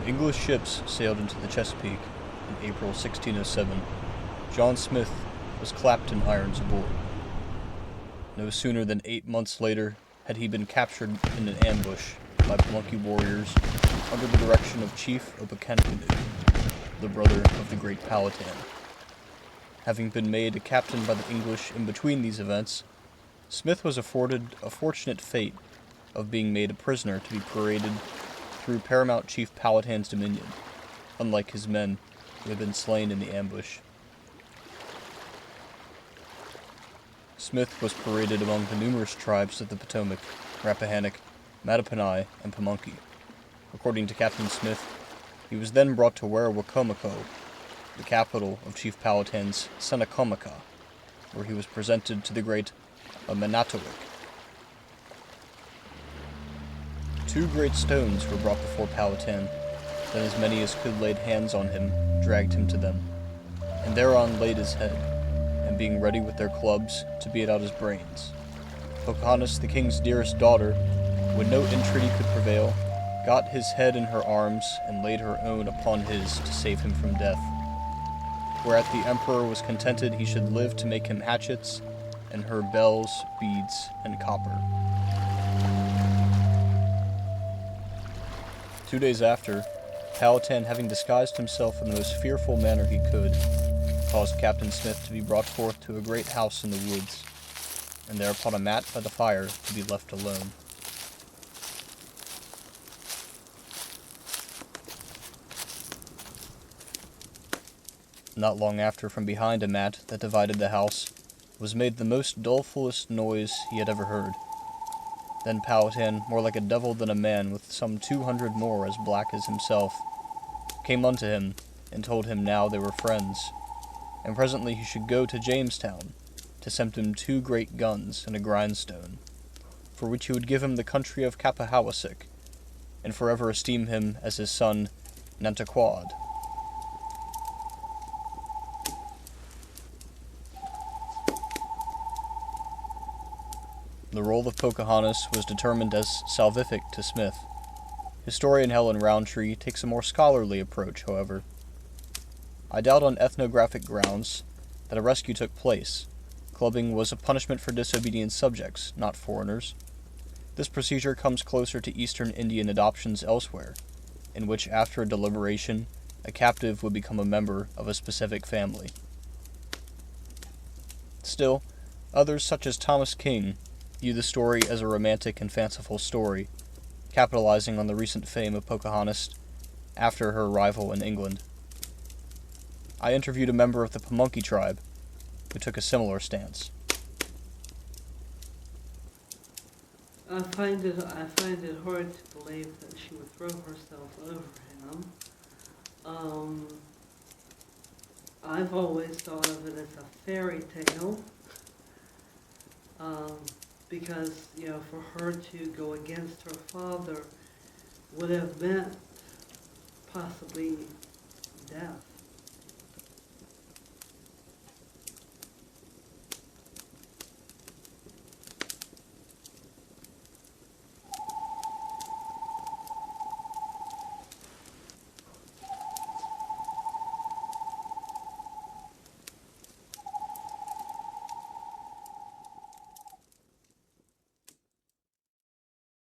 When English ships sailed into the Chesapeake in April 1607, John Smith was clapped in irons aboard. No sooner than 8 months later had he been captured in an ambush by Pamunkey warriors under the direction of Chief Pocahontas, the brother of the great Powhatan. Having been made a captain by the English in between these events, Smith was afforded a fortunate fate of being made a prisoner to be paraded through Paramount Chief Powhatan's dominion, unlike his men who had been slain in the ambush. Smith was paraded among the numerous tribes of the Potomac, Rappahannock, Mattaponi, and Pamunkey. According to Captain Smith, he was then brought to Recounted, the capital of Chief Powhatan's Tsenacommacah, where he was presented to the great Mamanatowick. 2 great stones were brought before Powhatan, then as many as could laid hands on him dragged him to them, and thereon laid his head, and being ready with their clubs to beat out his brains. Pocahontas, the king's dearest daughter, when no entreaty could prevail, got his head in her arms and laid her own upon his to save him from death. Whereat the emperor was contented he should live to make him hatchets, and her bells, beads, and copper. 2 days after, Powhatan, having disguised himself in the most fearful manner he could, caused Captain Smith to be brought forth to a great house in the woods, and there upon a mat by the fire to be left alone. Not long after, from behind a mat that divided the house, was made the most dolefulest noise he had ever heard. Then Powhatan, more like a devil than a man, with some 200 more as black as himself, came unto him, and told him now they were friends, and presently he should go to Jamestown, to send him 2 great guns and a grindstone, for which he would give him the country of Cappahawassick, and forever esteem him as his son Nantaquod. The role of Pocahontas was determined as salvific to Smith. Historian Helen Roundtree takes a more scholarly approach, however. I doubt on ethnographic grounds that a rescue took place. Clubbing was a punishment for disobedient subjects, not foreigners. This procedure comes closer to Eastern Indian adoptions elsewhere, in which after a deliberation, a captive would become a member of a specific family. Still, others such as Thomas King view the story as a romantic and fanciful story, capitalizing on the recent fame of Pocahontas after her arrival in England. I interviewed a member of the Pamunkey tribe who took a similar stance. I find it hard to believe that she would throw herself over him. I've always thought of it as a fairy tale. Because, for her to go against her father would have meant possibly death.